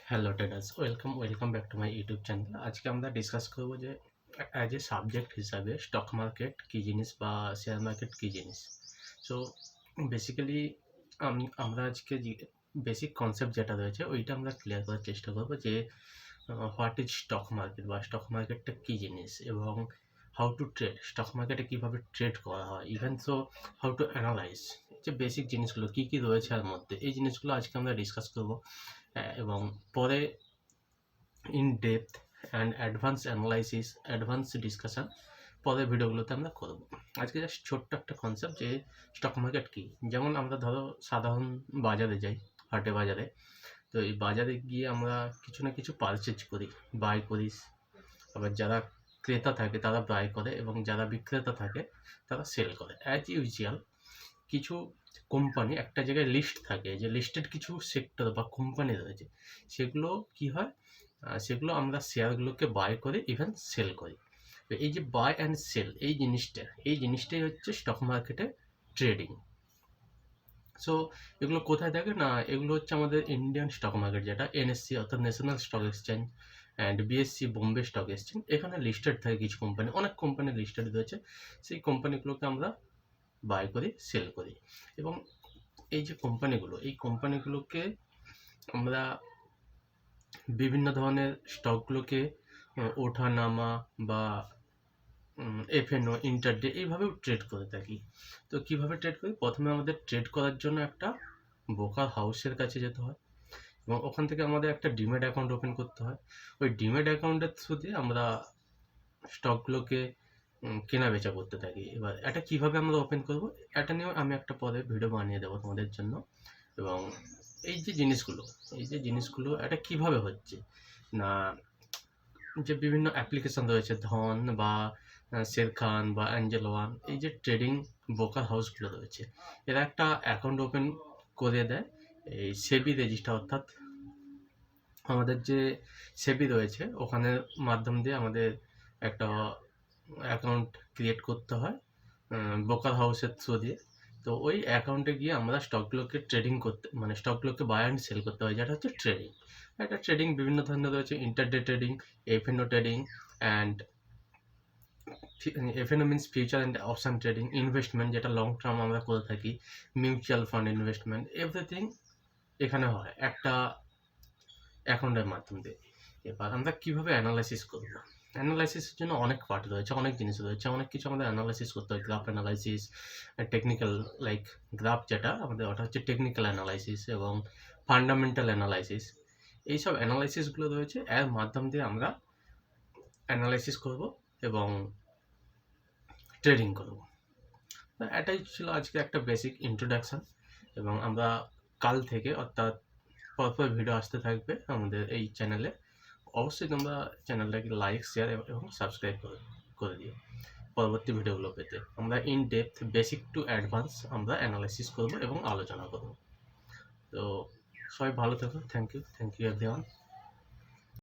Hello traders, welcome back to my YouTube channel. আজকে আমরা discuss করবো যে অ্যাজ এ সাবজেক্ট হিসাবে স্টক মার্কেট কী জিনিস বা শেয়ার মার্কেট কী জিনিস। সো বেসিক্যালি আমরা আজকে যে বেসিক কনসেপ্ট যেটা রয়েছে ওইটা আমরা ক্লিয়ার করার চেষ্টা করবো যে হোয়াট ইজ স্টক মার্কেট বা স্টক মার্কেটটা কী জিনিস এবং হাউ টু ট্রেড, স্টক মার্কেটে কীভাবে ট্রেড করা হয়, even so how to analyse, যে বেসিক জিনিসগুলো কী কী রয়েছে এর মধ্যে, এই জিনিসগুলো আজকে আমরা ডিসকাস করবো। এবং পরে in depth and advance analysis, advance discussion পরের ভিডিওগুলোতে আমরা করব। আজকে জাস্ট ছোট্ট একটা কনসেপ্ট যে স্টক মার্কেট কী। যেমন আমরা ধরো সাধারণ বাজারে যাই, হাটে বাজারে, তো এই বাজারে গিয়ে আমরা কিছু না কিছু পারচেজ করি, বাই করিস। আবার যারা ক্রেতা থাকে তারা বাই করে এবং যারা বিক্রেতা থাকে তারা সেল করে। অ্যাজ ইউজুয়াল কিছু কোম্পানি একটা জায়গায় লিস্ট থাকে, যে লিস্টেড কিছু সেক্টর বা কোম্পানি রয়েছে, সেগুলো কি হয়, সেগুলো আমরা শেয়ারগুলোকে বাই করে ইভেন সেল করি। তো এই যে বাই অ্যান্ড সেল এই জিনিসটাই হচ্ছে স্টক মার্কেটে ট্রেডিং। সো এগুলো কোথায় থাকে না, এগুলো হচ্ছে আমাদের ইন্ডিয়ান স্টক মার্কেট, যেটা এনএসসি অর্থাৎ national stock exchange and BSc Bombay stock exchange, এখানে লিস্টেড থাকে কিছু কোম্পানি, অনেক কোম্পানি লিস্টেড রয়েছে। সেই কোম্পানিগুলোকে আমরা বাই করি, সেল করি। এবং এই যে কোম্পানিগুলো, এই কোম্পানিগুলোকে আমরা বিভিন্ন ধরনের স্টকগুলোকে ওঠা নামা বা এফএনও, ইন্টারডে এইভাবেও ট্রেড করে থাকি। তো কিভাবে ট্রেড করি, প্রথমে আমাদের ট্রেড করার জন্য একটা ব্রোকার হাউসের কাছে যেতে হয় এবং ওখান থেকে আমাদের একটা ডিম্যাট অ্যাকাউন্ট ওপেন করতে হয়। ওই ডিম্যাট অ্যাকাউন্টের থ্রুতে আমরা স্টকগুলোকে কেনা বেচা করতে থাকি। এবার এটা কিভাবে আমরা ওপেন করব, এটা নিয়েও আমি একটা পরে ভিডিও বানিয়ে দেবো তোমাদের জন্য। এবং এই যে জিনিসগুলো এটা কিভাবে হচ্ছে না, যে বিভিন্ন অ্যাপ্লিকেশন রয়েছে, ধন বা শেরখান বা অ্যাঞ্জেল ওয়ান, এই যে ট্রেডিং ব্রোকার হাউসগুলো রয়েছে, এরা একটা অ্যাকাউন্ট ওপেন করে দেয় এই সেবি রেজিস্টার, অর্থাৎ আমাদের যে সেবি রয়েছে ওখানের মাধ্যম দিয়ে আমাদের একটা অ্যাকাউন্ট ক্রিয়েট করতে হয় ব্রোকার হাউসের থ্রু দিয়ে। তো ওই অ্যাকাউন্টে গিয়ে আমরা স্টকগুলোকে ট্রেডিং করতে, মানে স্টকগুলোকে বাই অ্যান্ড সেল করতে হয়, যেটা হচ্ছে ট্রেডিং। একটা ট্রেডিং বিভিন্ন ধরনের রয়েছে, intraday trading, F&O trading and F&O means future and option trading, investment যেটা লং টার্ম আমরা করে থাকি, মিউচুয়াল ফান্ড ইনভেস্টমেন্ট, এভরিথিং এখানে হয় একটা অ্যাকাউন্টের মাধ্যম দিয়ে। এবার আমরা কীভাবে অ্যানালাইসিস করব, অ্যানালাইসিসের জন্য অনেক পার্ট রয়েছে, অনেক জিনিস রয়েছে, অনেক কিছু আমাদের অ্যানালাইসিস করতে হয়। Graph analysis, technical, like graph যেটা আমাদের ওটা হচ্ছে টেকনিক্যাল অ্যানালাইসিস, এবং ফান্ডামেন্টাল অ্যানালাইসিস। এইসব অ্যানালাইসিসগুলো রয়েছে, এর মাধ্যম দিয়ে আমরা অ্যানালাইসিস করব এবং ট্রেডিং করব। এটাই ছিল আজকে একটা বেসিক ইন্ট্রোডাকশান। এবং আমরা কাল থেকে, অর্থাৎ পরপর ভিডিও আসতে থাকবে আমাদের এই চ্যানেলে। অবশ্যই তোমরা চ্যানেলটাকে লাইক, শেয়ার এবং সাবস্ক্রাইব করে দিও পরবর্তী ভিডিওগুলো পেতে। আমরা in depth, basic to advance আমরা অ্যানালাইসিস করব এবং আলোচনা করব। তো সবাই ভালো থেকো। Thank you everyone.